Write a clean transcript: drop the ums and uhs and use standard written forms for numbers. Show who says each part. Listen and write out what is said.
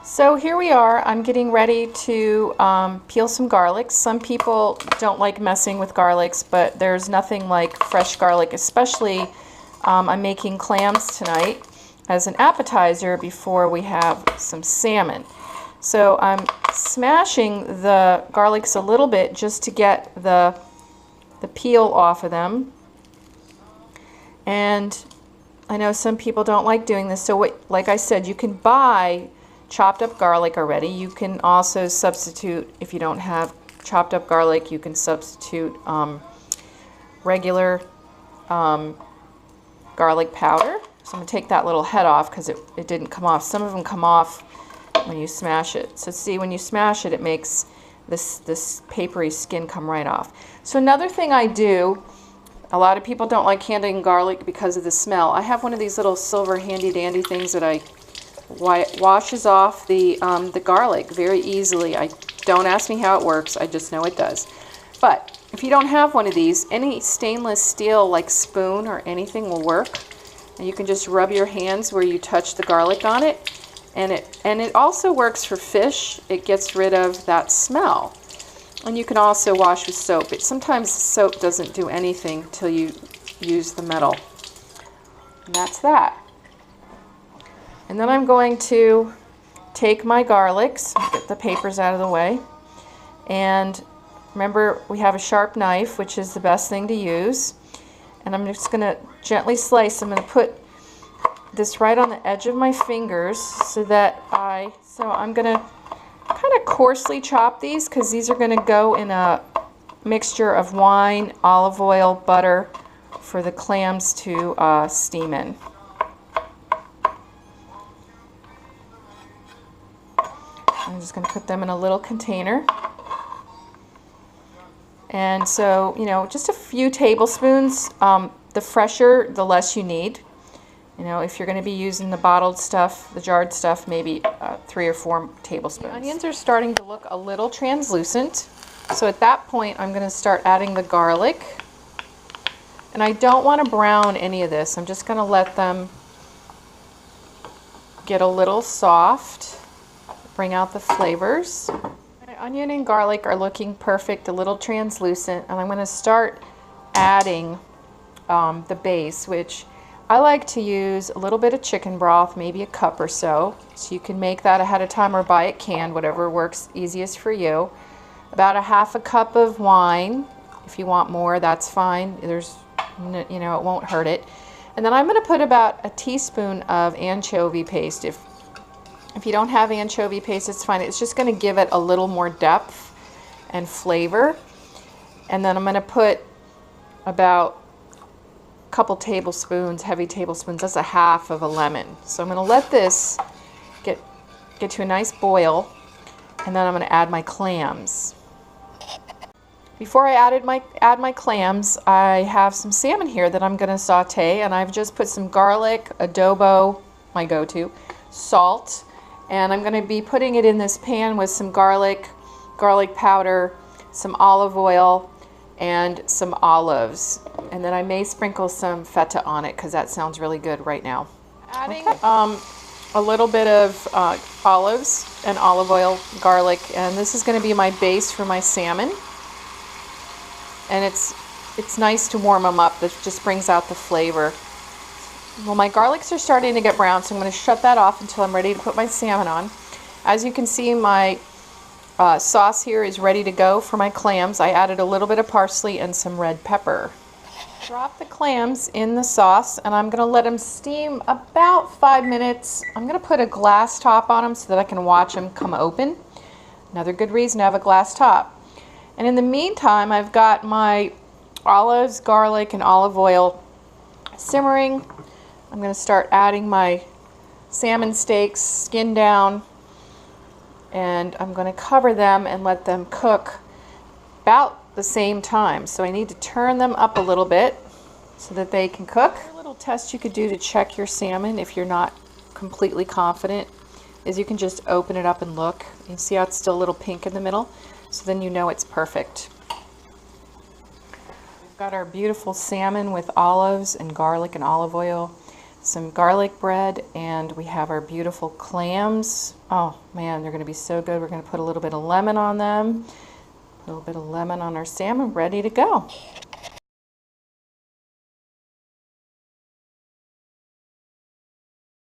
Speaker 1: So here we are. I'm getting ready to peel some garlic. Some people don't like messing with garlics, but there's nothing like fresh garlic, especially I'm making clams tonight as an appetizer before we have some salmon. So I'm smashing the garlics a little bit just to get the peel off of them. And I know some people don't like doing this, so like I said, you can buy chopped up garlic already. You can also substitute, if you don't have chopped up garlic, you can substitute regular garlic powder. So I'm going to take that little head off because it didn't come off. Some of them come off when you smash it. So see, when you smash it, it makes this papery skin come right off. So another thing I do, a lot of people don't like handling garlic because of the smell. I have one of these little silver handy dandy things that washes off the garlic very easily. Don't ask me how it works, I just know it does. But if you don't have one of these, any stainless steel like spoon or anything will work. And you can just rub your hands where you touch the garlic on it. And it also works for fish. It gets rid of that smell. And you can also wash with soap. Sometimes soap doesn't do anything till you use the metal. And that's that. And then I'm going to take my garlics, get the papers out of the way. And remember, we have a sharp knife, which is the best thing to use. And I'm just going to gently slice. I'm going to put this right on the edge of my fingers so I'm going to kind of coarsely chop these because these are going to go in a mixture of wine, olive oil, butter for the clams to steam in. I'm just going to put them in a little container. And so, you know, just a few tablespoons. The fresher, the less you need. You know, if you're going to be using the bottled stuff, the jarred stuff, maybe 3 or 4 tablespoons. The onions are starting to look a little translucent. So at that point, I'm going to start adding the garlic. And I don't want to brown any of this. I'm just going to let them get a little soft, bring out the flavors. My onion and garlic are looking perfect, a little translucent, and I'm going to start adding the base, which I like to use a little bit of chicken broth, maybe a cup or so. So you can make that ahead of time or buy it canned, whatever works easiest for you. About a half a cup of wine. If you want more, that's fine. There's, you know, it won't hurt it. And then I'm going to put about a teaspoon of anchovy paste. If you don't have anchovy paste, it's fine. It's just going to give it a little more depth and flavor. And then I'm going to put about couple tablespoons, heavy tablespoons, that's a half of a lemon. So I'm going to let this get to a nice boil, and then I'm going to add my clams. Before I add my clams, I have some salmon here that I'm going to saute, and I've just put some garlic, adobo, my go-to, salt, and I'm going to be putting it in this pan with some garlic powder, some olive oil, and some olives. And then I may sprinkle some feta on it because that sounds really good right now. Adding a little bit of olives and olive oil, garlic, and this is going to be my base for my salmon. And it's nice to warm them up. This just brings out the flavor. Well, my garlics are starting to get brown, so I'm going to shut that off until I'm ready to put my salmon on. As you can see, my sauce here is ready to go for my clams. I added a little bit of parsley and some red pepper. Drop the clams in the sauce, and I'm going to let them steam about 5 minutes. I'm going to put a glass top on them so that I can watch them come open. Another good reason to have a glass top. And in the meantime, I've got my olives, garlic, and olive oil simmering. I'm going to start adding my salmon steaks, skin down, and I'm going to cover them and let them cook about the same time. So I need to turn them up a little bit so that they can cook. A little test you could do to check your salmon if you're not completely confident is you can just open it up and look. You see how it's still a little pink in the middle? So then you know it's perfect. We've got our beautiful salmon with olives and garlic and olive oil some garlic bread, and we have our beautiful clams. Oh man, they're going to be so good. We're going to put a little bit of lemon on them. A little bit of lemon on our salmon, ready to go.